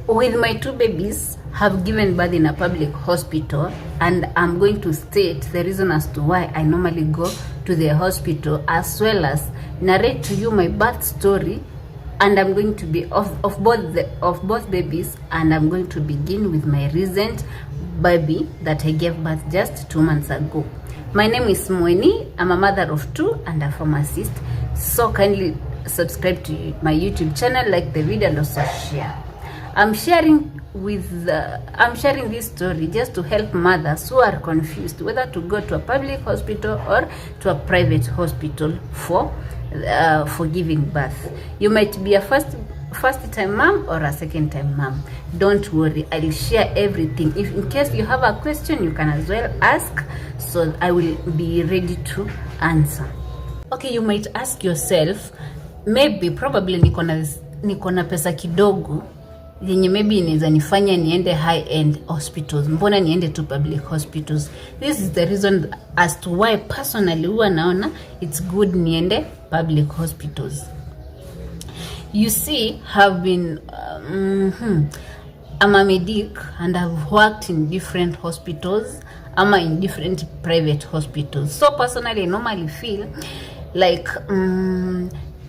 with my 2 babies, have given birth in a public hospital, and I'm going to state the reason as to why I normally go to the hospital, as well as narrate to you my birth story. And I'm going to be of both babies, and I'm going to begin with my recent baby that I gave birth just 2 months ago. My name is Mweni. I'm a mother of 2 and a pharmacist. So kindly subscribe to my YouTube channel, like the video, and also share. I'm sharing this story just to help mothers who are confused whether to go to a public hospital or to a private hospital for giving birth. You might be a first time mom or a second time mom. Don't worry, I'll share everything. If in case you have a question, you can as well ask, so I will be ready to answer. Okay, you might ask yourself, probably niko na pesa kidogo yenye maybe inaweza nifanya niende high end hospitals, mbona niende to public hospitals? This is the reason as to why personally huwa naona it's good niende public hospitals. You see, I'm a medic and I've worked in different hospitals, in different private hospitals. So personally, I normally feel like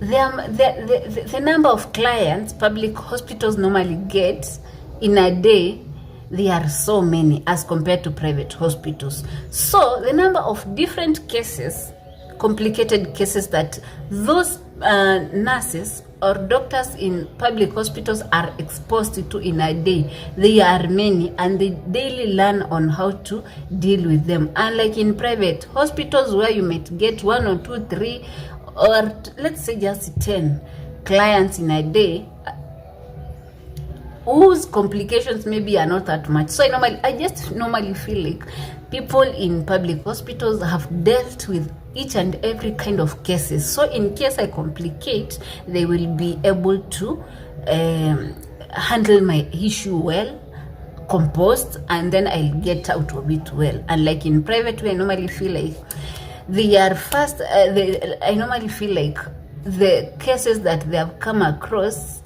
the number of clients public hospitals normally get in a day, they are so many as compared to private hospitals. So the number of different cases, complicated cases that those nurses or doctors in public hospitals are exposed to in a day, they are many, and they daily learn on how to deal with them. Unlike in private hospitals where you might get 1 or 2, 3, or let's say just 10 clients in a day, whose complications maybe are not that much. So I just normally feel like people in public hospitals have dealt with each and every kind of cases. So in case I complicate, they will be able to handle my issue well, composed, and then I'll get out of it well. And like in private, I normally feel like they are fast. I normally feel like the cases that they have come across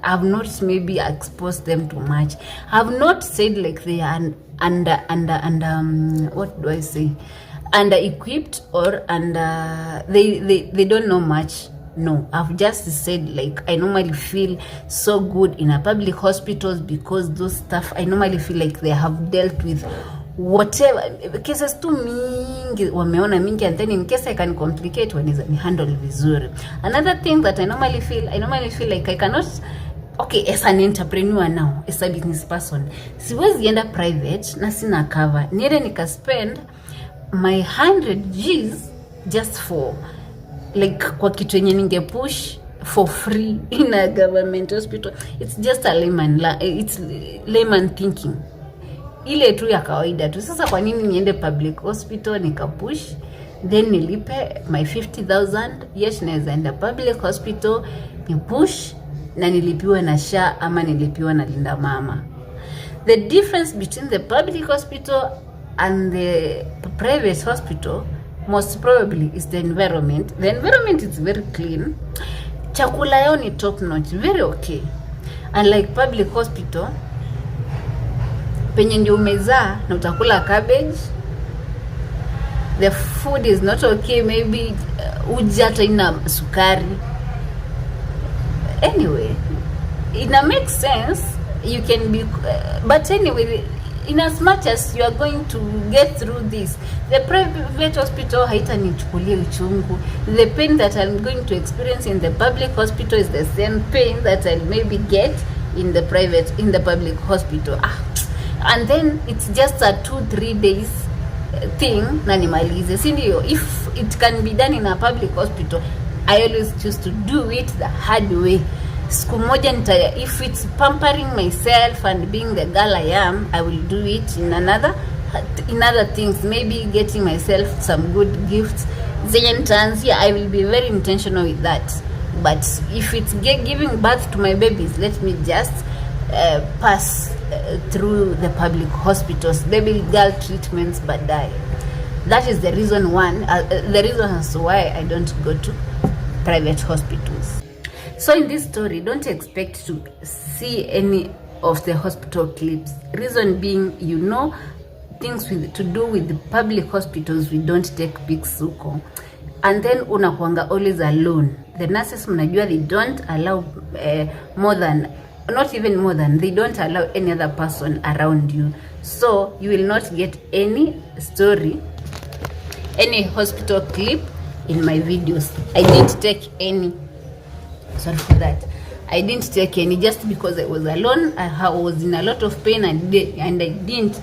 have not maybe exposed them too much. Have not said like they are under equipped or they don't know much. No, I've just said like I normally feel so good in a public hospitals because those staff, I normally feel like they have dealt with whatever cases too mingi, wameona mingi, and then in case I can complicate, wanaweza ni handle vizuri. Another thing that I normally feel like I cannot, okay, as an entrepreneur now, as a business person, siwezi enda private na sina cover. Niende nika spend my 100 G's just for like kwa kitu yenye ninge push for free in a government hospital. It's just a layman thinking. Ile tu ya kawaida tu. Sasa kwa nini niende public hospital nikapush, then nilipe my 50,000? Yes, naweza enda public hospital ni push na nilipiwa na SHA ama nilipiwa na Linda Mama. The difference between the public hospital and the private hospital most probably is the environment. The environment is very clean. Chakula yao ni top notch, very okay. Unlike public hospital, penye ndio umezaa na utakula cabbage, the food is not okay, maybe uji hata ina sukari. Anyway, it makes sense, you can be but anyway, in as much as you are going to get through this, the private hospital haitanichukulia uchungu. The pain that I'm going to experience in the public hospital is the same pain that I'll maybe get in the public hospital. And then it's just a 2-3 days thing na nimalize. Sindio, if it can be done in a public hospital, I always choose to do it the hard way. Siku moja if it's pampering myself and being the girl I am, I will do it in other things, maybe getting myself some good gifts. I will be very intentional with that. But if it's giving birth to my babies, let me just pass through the public hospitals, baby girl treatments, but die. That is the reason as to why I don't go to private hospitals. So in this story, don't expect to see any of the hospital clips. Reason being, you know, things to do with the public hospitals, we don't take pics huko, and then unakuanga always alone. The nurses, mnajua, they don't allow more than, not even more than, they don't allow any other person around you, so you will not get any story, any hospital clip in my videos. I didn't take any, sorry for that, I didn't take any, just because I was alone. I was in a lot of pain, and I didn't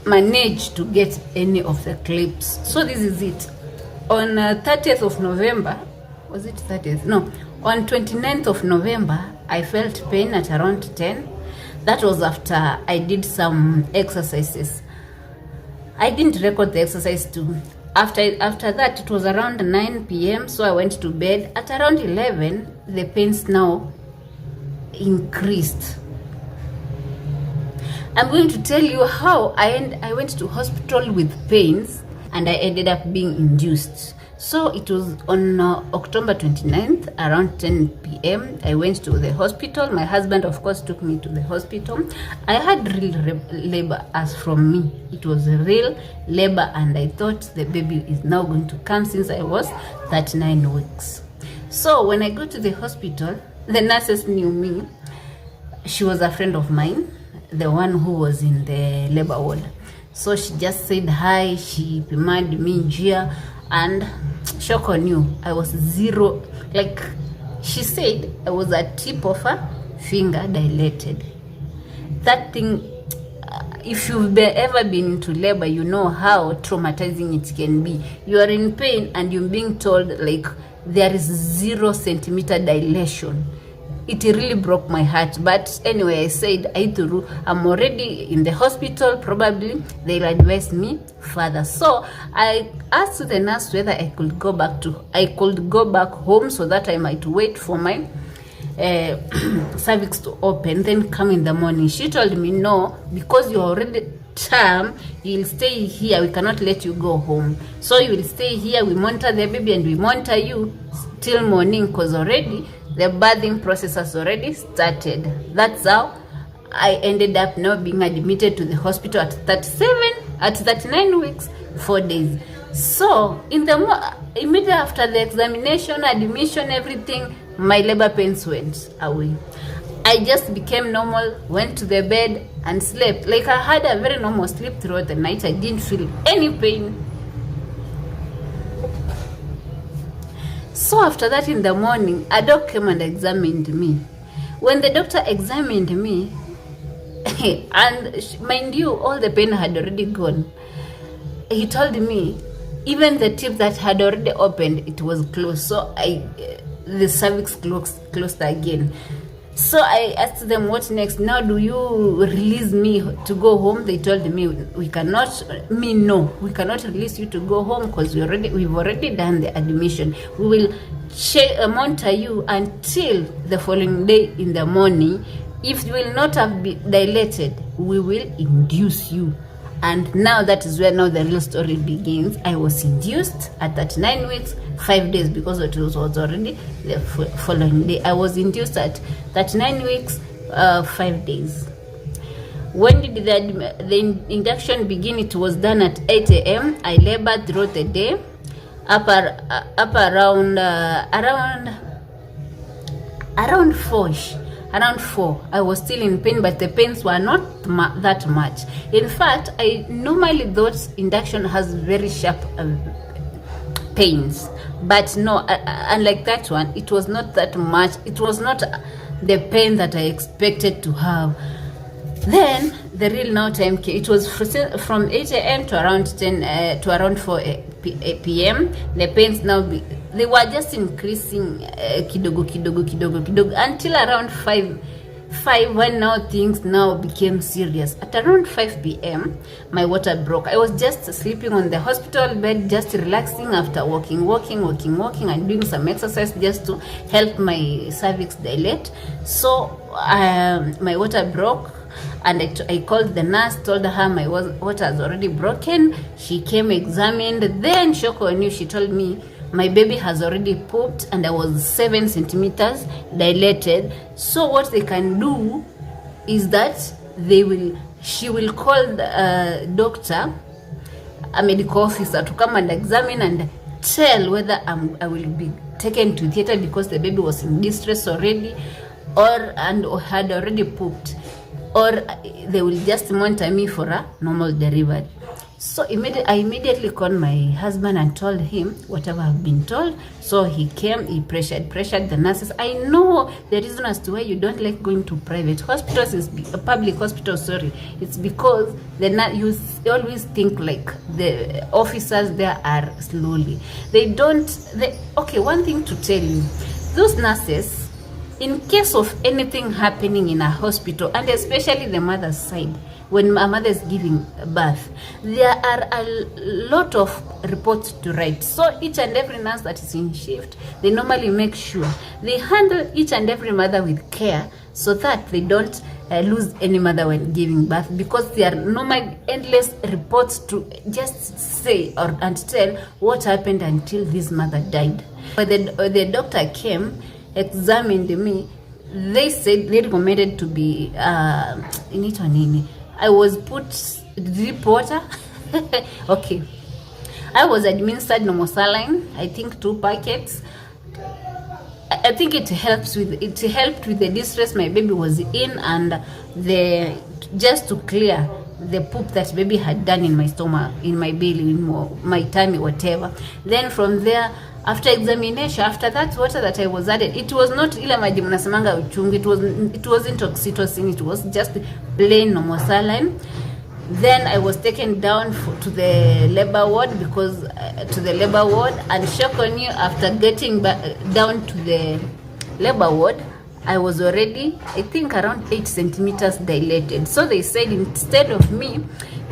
manage to get any of the clips. So this is it. On 30th of November, was it 30th? No, on 29th of November, I felt pain at around 10. That was after I did some exercises. I didn't record the exercise too. After that, it was around 9 p.m. So I went to bed. At around 11, the pains now increased. I'm going to tell you how I went to hospital with pains, and I ended up being induced. So it was on October 29th, around 10 p.m. I went to the hospital. My husband, of course, took me to the hospital. I had real labor as from me. It was a real labor, and I thought the baby is now going to come, since I was 39 weeks. So when I go to the hospital, the nurses knew me. She was a friend of mine, the one who was in the labor ward. So she just said hi, she reminded me njia, and shock on you, I was zero. Like she said, I was a tip of a finger dilated. That thing, if you've ever been into labor, you know how traumatizing it can be. You are in pain and you're being told like there is 0 centimeter dilation. It really broke my heart. But anyway, I said, Aituru, I'm already in the hospital, probably they'll advise me further. So I asked the nurse whether I could go back home, so that I might wait for my cervix to open, then come in the morning. She told me, no, because you're already term, you'll stay here, we cannot let you go home. So you will stay here, we monitor the baby, and we monitor you till morning, because already the birthing process has already started. That's how I ended up now being admitted to the hospital at 39 weeks, 4 days. So in the immediately after the examination, admission, everything, my labor pains went away. I just became normal, went to the bed and slept. Like I had a very normal sleep throughout the night. I didn't feel any pain. So after that, in the morning, a doctor came and examined me. When the doctor examined me, and mind you, all the pain had already gone, he told me even the tip that had already opened, it was closed. So the cervix closed again. So I asked them, what next? Now do you release me to go home? They told me, we cannot release you to go home, because we've already done the admission. We will monitor you until the following day in the morning. If you will not have been dilated, we will induce you. And now that is where now the real story begins. I was induced at 39 weeks, 5 days, because it was already the following day. I was induced at 39 weeks, 5 days. When did the induction begin? It was done at 8 a.m. I labored throughout the day, up around 4. Around 4, I was still in pain, but the pains were not that much. In fact, I normally thought induction has very sharp pains, but no, unlike that one, it was not that much. It was not the pain that I expected to have. Then the real now time came. It was from 8 a.m. to around 4 p.m. The pains now they were just increasing kidogo until around 5 when now things now became serious. At around 5 p.m. my water broke. I was just sleeping on the hospital bed, just relaxing after walking and doing some exercise just to help my cervix dilate. So my water broke, and I called the nurse, told her my water has already broken. She came, examined, then Shoko knew, she told me my baby has already pooped and I was 7 centimeters dilated. So what they can do is that she will call the doctor, a medical officer, to come and examine and tell whether I will be taken to theater because the baby was in distress already, or had already pooped, or they will just monitor me for a normal delivery. So I immediately called my husband and told him whatever I've been told. So he came, he pressured the nurses. I know the reason as to why you don't like going to private hospitals is public hospitals, sorry. It's because you always think like the officers there are slowly. Okay, one thing to tell you, those nurses, in case of anything happening in a hospital, and especially the mother's side, when a mother is giving birth, there are a lot of reports to write. So each and every nurse that is in shift, they normally make sure they handle each and every mother with care, so that they don't lose any mother when giving birth, because there are normally endless reports to just say and tell what happened until this mother died. But the doctor came, examined me. They said they recommended to be I was put drip water. Okay, I was administered normal saline, I think 2 packets. I think it helped with the distress my baby was in, and just to clear the poop that baby had done in my stomach, in my belly, in my tummy, whatever. Then from there, after examination, after that water that I was added, it was not ile maji mnasemanga uchungu, it wasn't oxytocin, it was just plain normal saline. Then I was taken down to the labor ward, and shock on you, after getting down to the labor ward, I was already, I think, around 8 centimeters dilated. So they said instead of me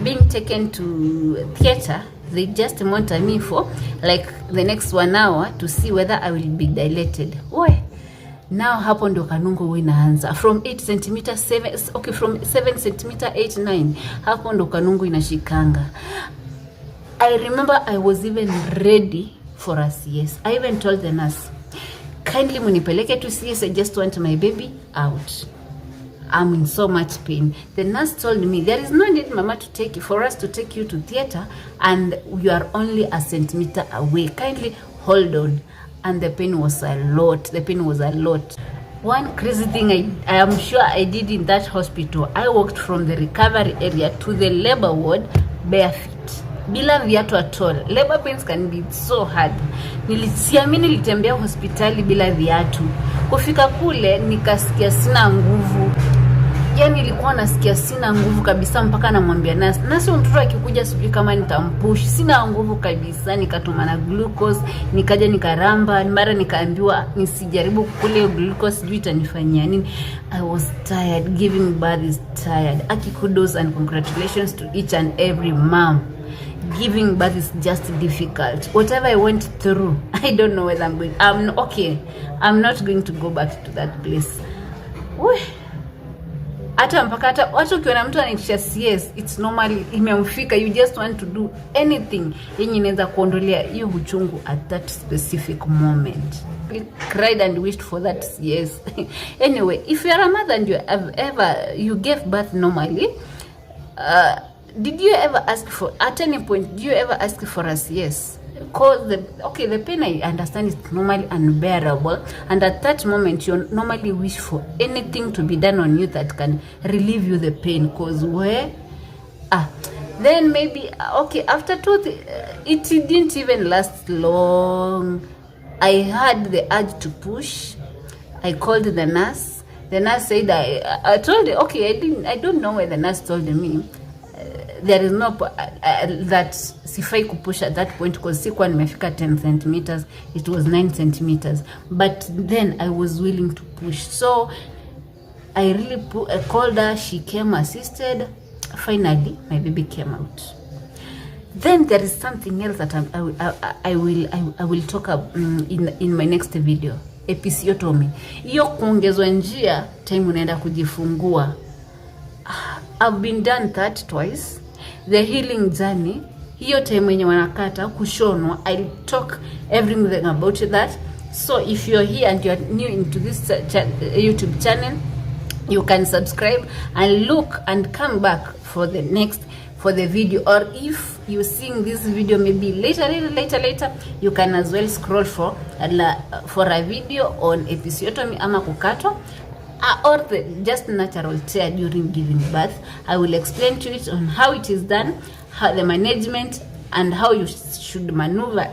being taken to theater, they just monitor me for like the next 1 hour to see whether I will be dilated. Why? Now hapo ndo kanungu inaanza from 8 centimeter 7, from 7 centimeter 8 9, hapo ndo kanungu inashikanga. I remember I was even ready for a CS. I even told the nurse, kindly munipeleke to CS, I just want my baby out. I'm in so much pain. The nurse told me, there is no need, mama, for us to take you to theater, and you are only a centimeter away. Kindly hold on. And the pain was a lot. One crazy thing I am sure I did in that hospital, I walked from the recovery area to the labor ward barefoot, bila viatu at all. Labor pains can be so hard. Nilitembea hospitali bila viatu. Kufika kule nikasikia sina nguvu. Yani nilikuwa nasikia sina nguvu kabisa, mpaka namwambia nasi mtoto akikuja sijui kama nitampush, sina nguvu kabisa. Nikatuma na glucose, nikaja nikaramba, mara nikaambiwa nisijaribu kukule glucose, sijui itanifanyia nini. I was tired. Giving birth is tired. Kudos and congratulations to each and every mom. Giving birth is just difficult. Whatever I went through, I don't know whether I'm not going to go back to that place. Hata watu ukiona mtu anatisha CS, it's normally imemfika, you just want to do anything yenye inaweza kuondolea hiyo uchungu at that specific moment. I cried and wished for that CS. Anyway, if you are a mother and you gave birth normally, did you ever ask for, at any point, do you ever ask for a CS? Because the pain, I understand, is normally unbearable, and at that moment you normally wish for anything to be done on you that can relieve you the pain. Because then maybe after it didn't even last long. I had the urge to push. I called the nurse. The nurse said I told her, I don't know why the nurse told me there is no that sifai kupush at that point, because sikuwa nimefika 10 centimeters, it was 9 centimeters, but then I was willing to push. So I really called her. She came, assisted. Finally my baby came out. Then there is something else that I will talk about in my next video. Episiotomy, hiyo kuongezwa njia time unaenda kujifungua. I've been done that twice. The healing journey, hiyo time wenye wanakata kushonwa, I'll talk everything about that. So if you're here and you're new into this YouTube channel, you can subscribe and look and come back for the video. Or if you seeing this video maybe later, you can as well scroll for a video on episiotomy ama kukato, or just natural tear during giving birth. I will explain to it on how it is done, how the management, and how you should maneuver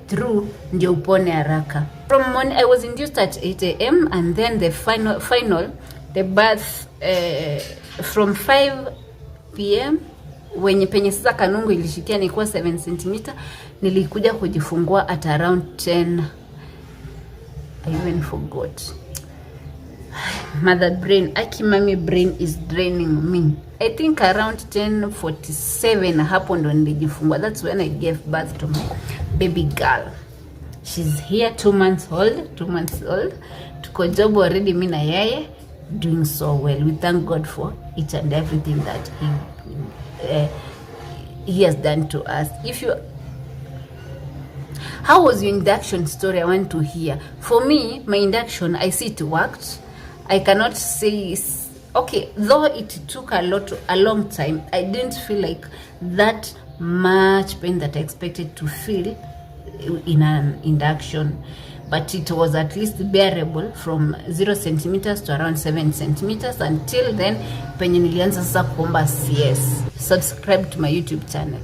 through ndio upone haraka. From morning I was induced at 8 a.m. and then the final the birth from 5 p.m. wenye penye sasa kanungu ilishikia nilikuwa 7 cm. Nilikuja kujifungua at around 10. I even forgot. Mother brain, Akimami brain is draining me. I think around 10:47 hapo ndo nilijifungua. That's when I gave birth to my baby girl. She's here 2 months old. Tuko job already, mimi na yeye, doing so well. We thank God for each and everything that he has done to us. How was your induction story? I want to hear. For me, my induction, I see it worked. I cannot say, okay, though it took a long time, I didn't feel like that much pain that I expected to feel in an induction, but it was at least bearable from 0 centimeters to around 7 centimeters. Until then, penye nilianza sasa kuomba CS. Subscribe to my YouTube channel.